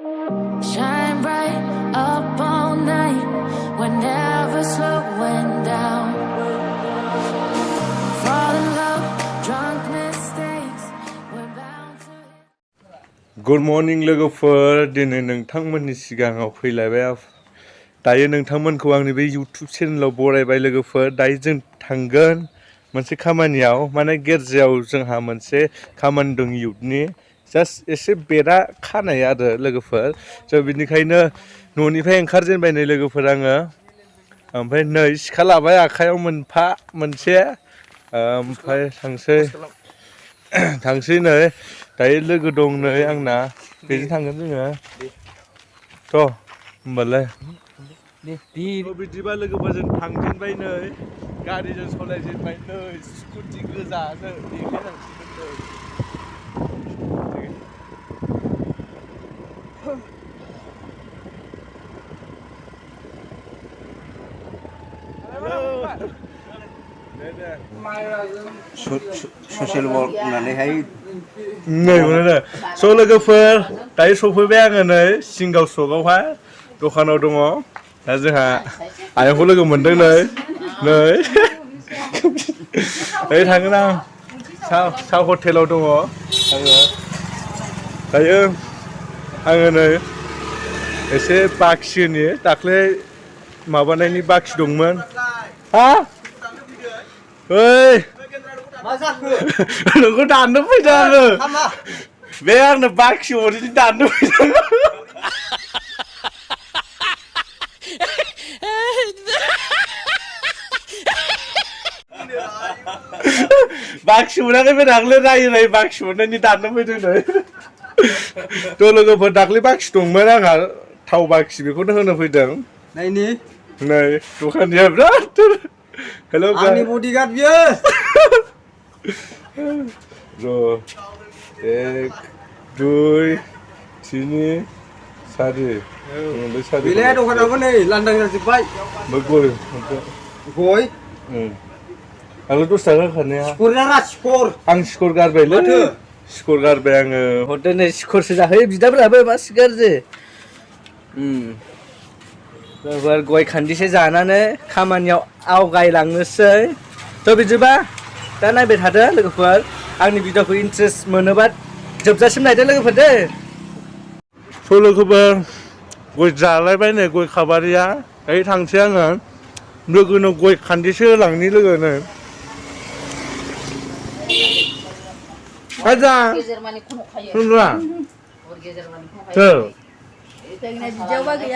Shine bright up all night. We're never slowing down. Fall in love, drunk mistakes. We're bound to. Good morning लोगोफोर दिनै नोंथांमोननि सिगाङाव फैलायबाय दायो नोंथांमोनखौ आंनि बे YouTube चेनेलाव बरायबाय लोगोफोर दायो जों थांगोन मोनसे खामानियाव माने गिर्जायाव जोंहा मोनसे खामानि दं युथनि जास्ट एसे बेरा खानाय आरो लोगोफोर स' बिनिखायनो न'निफ्राय ओंखारजेनबाय नै लोगोफोर आङो ओमफ्राय नै सिखा लाबाय आखायाव मोनसे ओमफ्राय थांसै नै दायो लोगो दं नै आंना बेजों थांगोन जोङो थ' होमबालाय बिदिबा लोगोफोर जों थांजेनबाय नै गारिजों सालायजेनबाय नै स्कुटि गोजानो देखायनांसिगोन ससियेल वर्क होननानैहाय नै मोनो स' लोगोफोर दायो सफैबाय आङो नै सिंगाव सकआवहाय दखानाव दङ दा जोंहा आयंखौ लोगो मोनदों नै थांगोन आं सा हटेलाव दङ आङो नै एसे बाखिनि दाख्लै माबानायनि बाखि दंमोन हा ओइ नोंखौ दाननो फैदों आङो बे आंनो बाखि हरैनि दाननो फैदों बाखि मोनाखै बे दाख्लै रायै बाखि मोननायनि दाननो फैदों नै थ' लोगोफोर दाख्लै बाखि दंमोन आंहा थाव बाखि बेखौनो होनो फैदों नायनि नै दखानिया बिराद हेल' आंनि बडिगार्ड बियो र' 1 2 3 4 बेलाया दखानावबो नै लांदां जाजोब्बाय गय आंल' 10 थाखा होखानाया आं सिकर गारबायलै सिकर गारबाय आङो हरदो नै सिकरसो जाहोयो बिदाफोराबो मा सिगारजे गय खान्दिसे जानानै खामानियाव आवगायलांनोसै थ' बिदिबा दा नायबाय थादो लोगोफोर आंनि भिडिअखौ इन्ट्रेस्ट मोनोबा जोबजासिम नायदो लोगोफोर दे स' लोगोफोर गय जालायबाय नै गय खाबारिया दायो थांसै आङो लोगोनो गय खान्दिसे होलांनि लोगोनो आजा होनब्ला सोर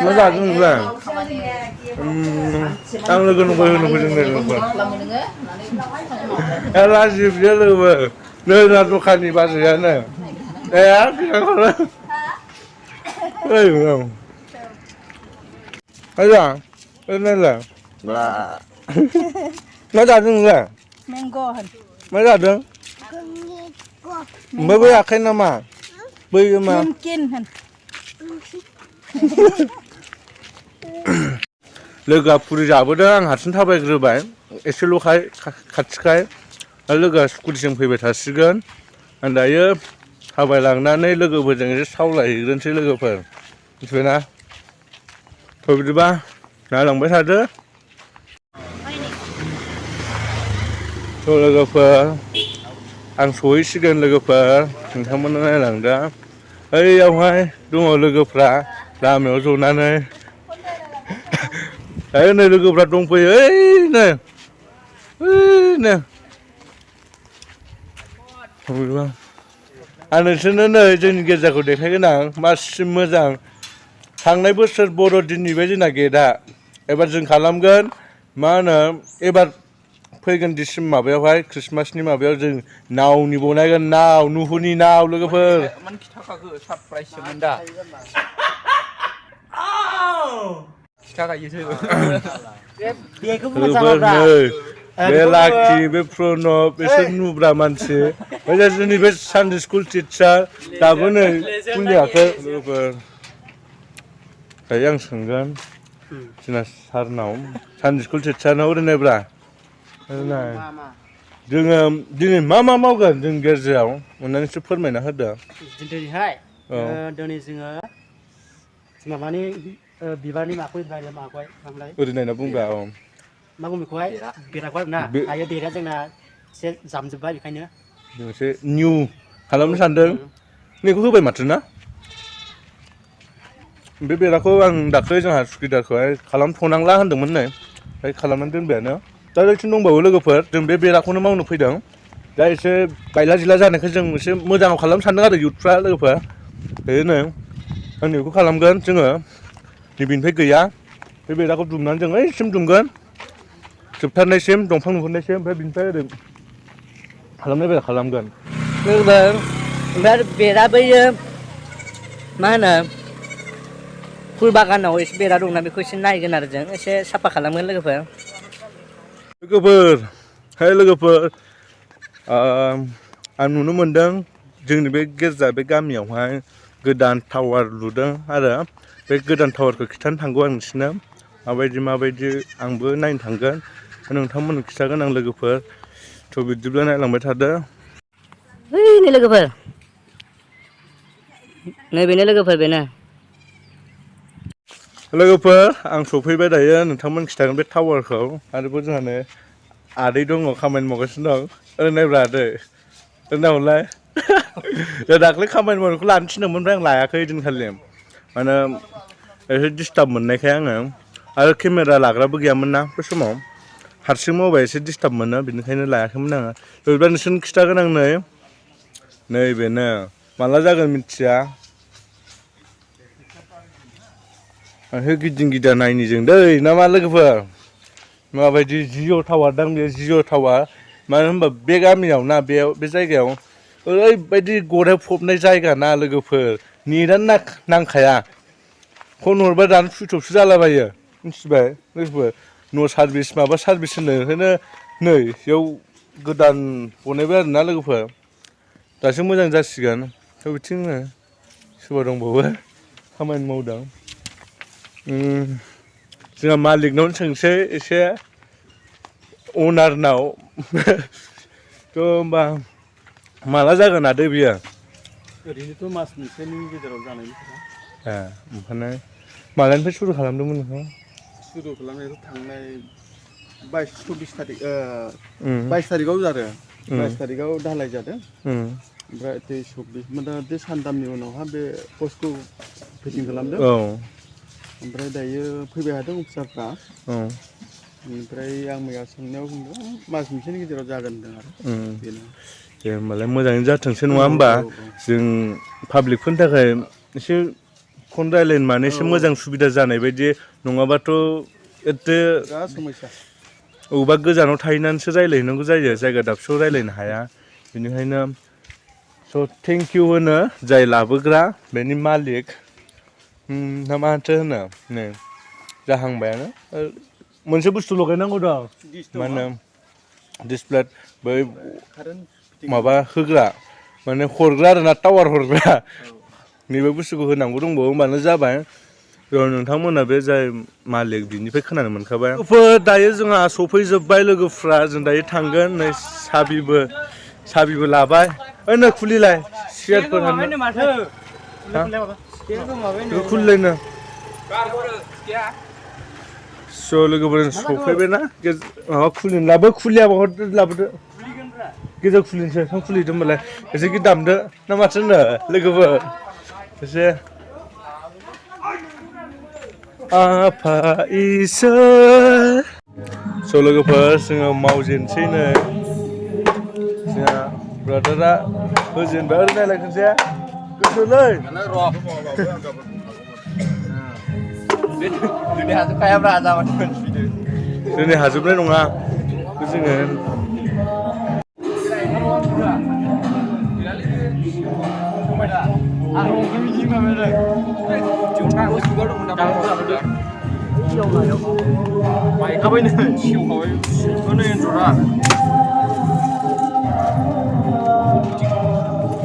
मा जादों नोंलाय आं लोगोनो गय होनो फैदों लोगोफोर लाजि बियो लोगोफोर नै ना दखाननि बाजैयानो आजा नायलाय मा जादों नोंलाय मा जादों ओमफ्राय बै आखाइ नामा बैयो मा लोगोआ फुरि जाबोदों आं हारसिं थाबायग्रोबाय एसेल'खाय खाथिखाय आरो लोगोआ स्कुटिजों फैबाय थासिगोन आं दायो थाबायलांनानै लोगोफोरजों एसे सावलायहैग्रोनोसै लोगोफोर मिथिबायना थ' बिदिबा नायलांबाय थादो थ' लोगोफोर आं सहैसिगोन लोगोफोर नोंथांमोना नायलांदो ओइयावहाय दङ लोगोफ्रा लामायाव जनानै दायो नै लोगोफ्रा दंफैयो ओइनो आं नोंसोरनो नै जोंनि गिर्जाखौ देखायगोन आं मासिम मोजां थांनाय बोसोर बर'दिननि बे जोंना गेटआ एबार जों खालामगोन मा होनो एबार फैगोन माबायावहाय ख्रिस्टमासनि माबायाव जों नावनि बनायगोन नाव नुहुनि नाव लोगोफोर बे लाखि बे प्रणब बिसोर नुब्रा मानसि ओमफ्राय जोंनि बे सानडे स्कुल टिचार दाबो नै खुलियाखै लोगोफोर दायो आं सोंगोन जोंना सारनाव सानडे स्कुल टिचारनाव ओरैनोब्रा जोङो दिनै मा मावगोन जों गिर्जायाव अननानै एसे फोरमायना होदो दिनैहाय दिनै जोङो माबानि बिबारनि माखौ बायदों माखौहाय ओमफ्राय ओरैनो होनना बुंब्रा औ मा बुङो बेखौहाय बेराखौ आरोना दायो देरा जोंना एसे जामजोब्बाय बेखायनो मोनसे निउ खालामनो सानदों बेखौ होबाय माथो ना बे बेराखौ आं दाख्लै जोंहा सुकिदारखौहाय खालामथ'नांला होन्दोंमोन नै ओमफ्राय खालामनानै दोनबायानो दा ओरैथिं दंबावो लोगोफोर जों बे बेराखौनो मावनो फैदों दा एसे बायला जिला जानायखाय जों एसे मोजाङाव खालामनो सानदों आरो इयुथफ्रा लोगोफोर बेनो आं बेखौ खालामगोन जोङो नैबेनिफ्राय गैया बे बेराखौ दुमनानै जों ओइसिम दुमगोन जोबथारनायसिम दंफां नुहुरनायसिम ओमफ्राय बिनिफ्राय ओरै खालामनाय बायदि खालामगोन लोगोफोर ओमफ्राय बेरा बैयो मा होनो फुल बागानाव एसे बेरा दंना बेखौ एसे नायगोन आरो जों एसे साफा खालामगोन लोगोफोर हे लोगोफोर आं नुनो मोनदों जोंनि बे गेरजा बे गामियावहाय गोदान टावार लुदों आरो बे गोदान टावारखौ खिन्थानो थांगौ आं नोंसिनो माबायदि आंबो नायनो थांगोन नोंथांमोननो खिन्थागोन आं लोगोफोर थ' बिदिब्ला नायलांबाय थादो नै लोगोफोर बेनो लोगोफोर बेनो लोगोफोर आं सफैबाय दायो नोंथांमोन खिन्थागोन बे टावारखौ आरोबाव जोंहानो आदै दङ खामानि मावगासिनो दं ओरै नायब्रा आदै ओरै नाहरलाय दाख्लै खामानि मावनायखौ लानो थिनदोंमोन ओमफ्राय आं लायाखै ओइदिनखालि माने एसे डिस्टार्ब मोननायखाय आङो आरो केमेरा लाग्राबो गैयामोन ना बे समाव हारसिं मावबा एसे डिस्टार्ब मोनो बेनिखायनो लायाखैमोन आङो बिदिबा नोंसोरनो खिन्थागोन आं नैबेनो माला जागोन मिथिया आंहो गिदिं गिदा नायनि जों दै ना मा लोगोफोर माबायदि जिअ' टावार दां बे जिअ' टावार मानो होनबा बे गामियाव ना बे जायगायाव ओरैबायदि गराइ फबनाय जायगा ना लोगोफोर नेटानो नांखाया फन हरबा दानो सुइट्च अफसो जालाबायो मिथिबाय लोगोफोर न' सार्भिस माबा सार्भिस होनो ओंखायनो नै बेयाव गोदान बनायबाय आरोना लोगोफोर दासो मोजां जासिगोन थ' बिथिंनो सोरबा दंबावो खामानि मावदों जोंहा मालिकनावनो सोंसै एसे अनारनाव थ' होमबा माला जागोन आदै बियो ओरैनोथ' मास मोनसेनि गेजेराव जानायनि खोथा ओमफ्राय मालानिफ्राय सुरु खालामदोंमोन नोंथां सुरु खालामनायखौ थांनाय 22-24 थारिख 22 तारिखाव जादों 22 तारिखाव धालाय जादों ओमफ्राय 23-24 बे सानथामनि उनावहा बे पस्टखौ फिटिं खालामदों ओमफ्राय दायो फैबाय थादों अफिसारफ्रा ओमफ्राय आं मैया सोंनायाव बुंदों मास मोनसेनि गेजेराव जागोन होनदों आरो बेनो दे होमबालाय मोजाङैनो जाथोंसै नङा होमबा जों पाब्लिकफोरनि थाखाय एसे फन रायलायनो मानो एसे मोजां सुबिदा जानाय बायदि नङाबाथ' एथे समस्या अबेबा गोजानाव थाहैनानैसो रायलायहैनांगौ जायो जायगा दाबसेयाव रायलायनो हाया बेनिखायनो स' थेंक इउ होनो जाय लाबोग्रा बेनि मालिक ना माथो होनो नै जाहांबायानो मोनसे बुस्थु लगायनांगौ दं मा होनो दिसप्ले बै माबा होग्रा माने हरग्रा आरोना टावार हरग्रा नैबे बुस्थुखौ होनांगौ दंबावो होमबानो जाबाय नोंथांमोना बे जाय मालिक बिनिफ्राय खोनानो मोनखाबाय दायो जोंहा सफैजोब्बाय लोगोफ्रा जों दायो थांगोन नै साबिबो लाबाय ओइ नै खुलिलाय सियारफोर खुलिलायनो स' लोगोफोर सफैबायना माबा खुलिनो लाबो खुलियाबा लाबोदो गेजेर खुलिनोसै थां खुलिदो होमबालाय एसे दामदो ना माथो होनो लोगोफोर एसे आफा इसोर स' लोगोफोर जोङो मावजेनसै नै जोंहा ब्रादारा होजेनबाय ओरै नायलाय खनसे गोसोलै दिनै हाजोबखायाब्रा जाबाय दिनै हाजोबनाय नङा जोङो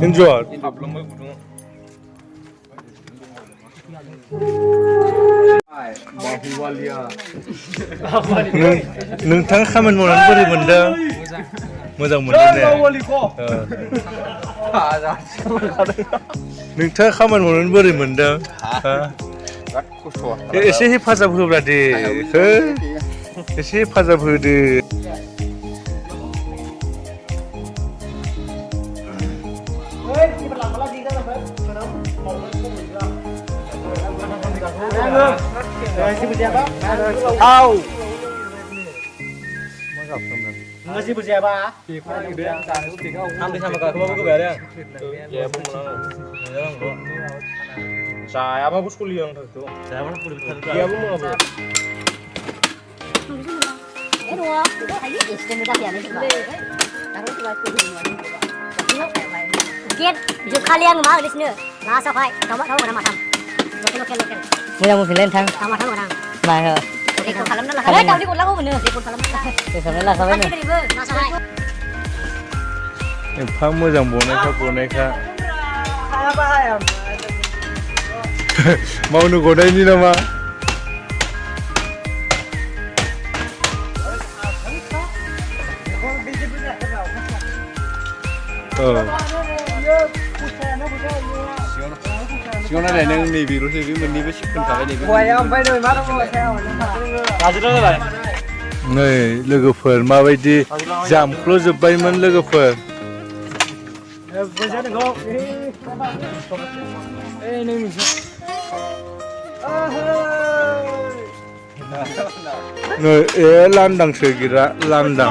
एन्जर नोंथाङा खामानि मावनानै बोरै मोनदों मोजां मोनदों ने नोंथाङा खामानि मावनानै बोरै मोनदों बिराद खस्थ' एसे हेफाजाब होब्रा दे हो एसे हेफाजाब होदो Nggak sih bersiapa? Ambil sama kakak mau ke bayar ya? Ya, saya apa bos kuliah yang itu? Saya mana kuliah? Dia mau apa? Dua, ayo istimewa ya nih. Taruh dua kuliah. Kian, jauh kalian mau di sini. Nasa kai, kamu mana macam? Lokal. Bây giờ mình phải lên thang Kamu mana? này hả? Di pun kalam lah. Kau di pun lagu mana? Di pun kalam lah. Thì phải là sao vậy? Nasa kai. एफा मोजां बनायखा मावनो गनायनि नामा सिगाङाव नालाय नों नैबेल'सै बे मोननैबो सिखोनखाबाय नैबे नै लोगोफोर माबायदि जामख्ल'जोब्बायमोन लोगोफोर नै लांदांसो गिरा लांदां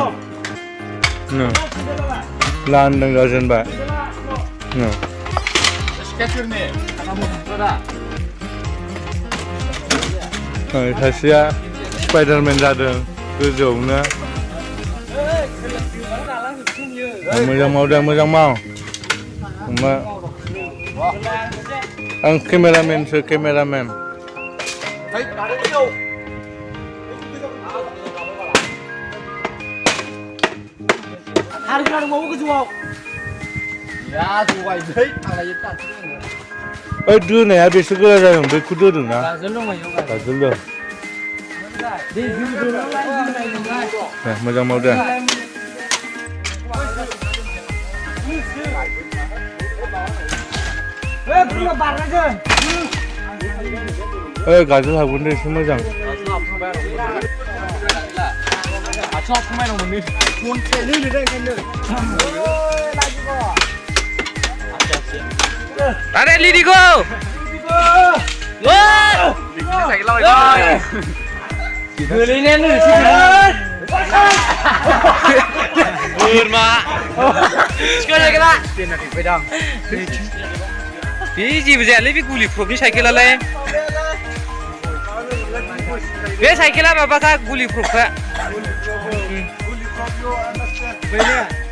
लांदां जाजेनबाय सासेया स्पाइडारमेन जादों गोजौआवनो मोजां मावदों मोजां माव आं केमेरामेनसो cameramen Harus mau ke jual. Ya, jual deh. ओइ दोनाया बेसे गोरा जादों बेखौ दोदोंना गाजोलदों मोजां मावदों ओइ गाजोल हागोन दे एसे मोजां Ada Lidigo. Jeebu jalan lebih guli proof ni cycle lah. Be cycle lah apa kah guli proof kah?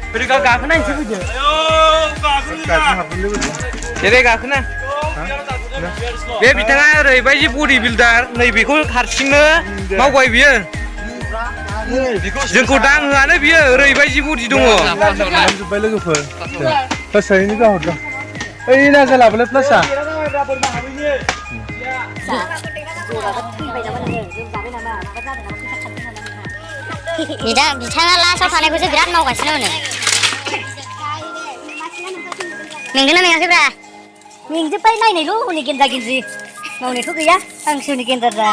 Beri kau gak kena sih punya. Jadi gak kena. Be bitanga oरैबायदि body builder नै बेखौ हारसिंनो मावबाय बियो. जोंखौ दांहोआनो बियो ओरैबायदि body दङ. जोब्बाय लोगोफोर प्लासआनो गाहरदों ओइ नागा लाबोलाय प्लासआ बिथाङा लास्टआव थानायखौसो बिराद मावगासिनो होनो मेंदोंना मेङाखैब्रा मेंजोब्बाय नायनायल' हनै गेन्दा गेन्द्रि मावनायथ' गैया हांसोनि गेन्दा जा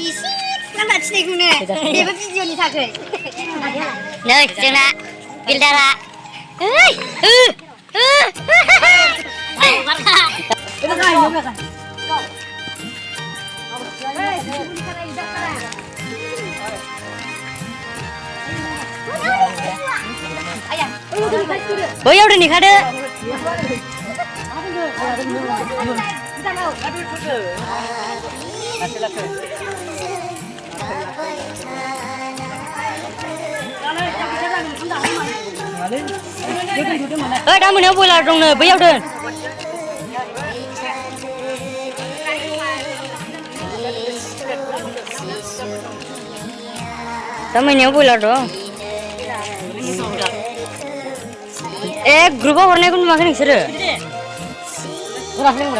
एसे नाम्बार थिनायखौनो बेबो भिडिअनि थाखै नै जोंना बिल्डारा बैयाव दोनहैखादो दा मोनायाव बयलार दंनो बैयाव दोन दा मोनायाव बयलार दं ग्रुपाव हरनायखौ नुवाखै नोंसोरो ओंखारनो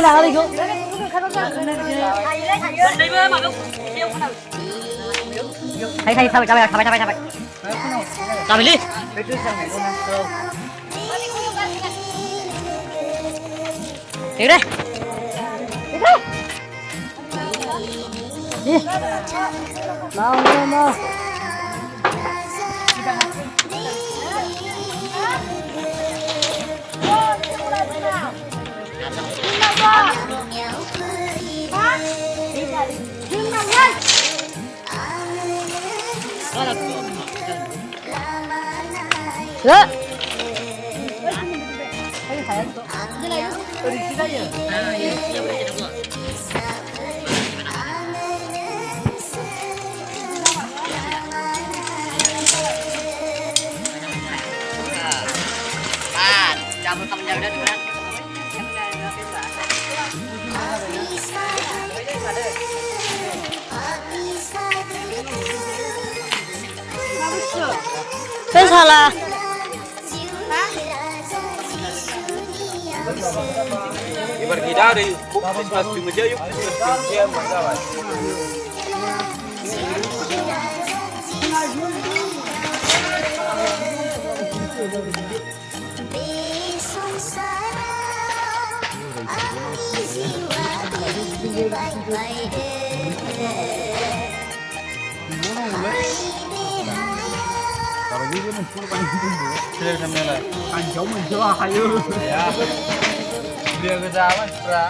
नाङा बेखौ थाबाय जाबायलै देग्रे mau Chào mừng các bạn đến với Cái sao là Pergi dari bukti pasti menjadi dia masalah. Kalau gitu menculik paling tinggi. Sudah sampai lah. Anjau menjual kayu. Ya. Dia ke jalan, Pra.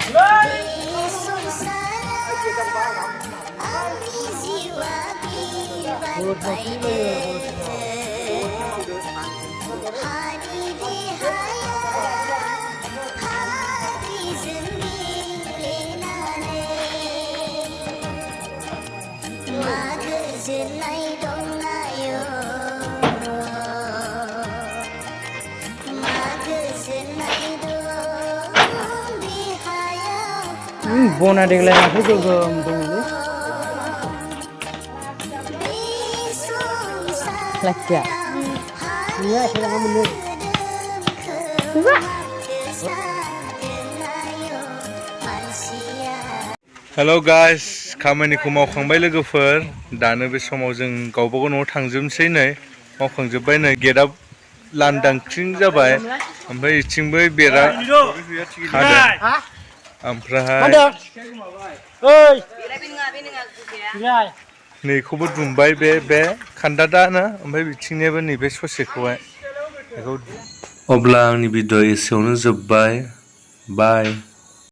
Bona deglai aku juga dulu. Lega. Iya, silakan menurut. Hello guys, खामानिखौ मावखांबाय लोगोफोर दानो बे समाव जों गावबा गाव न'आव थांजोबनोसै नै मावखांजोब्बाय नै गेटआ लांदां क्लिं जाबाय ओमफ्राय इथिंबो बेरा खादों ओमफ्राय नैखौबो दुमबाय बे खान्दादाना ओमफ्राय बिथिंनियाबो नैबे ससेखौहाय बेखौ अब्ला आंनि भिडिअ एसेयावनो जोब्बाय बाय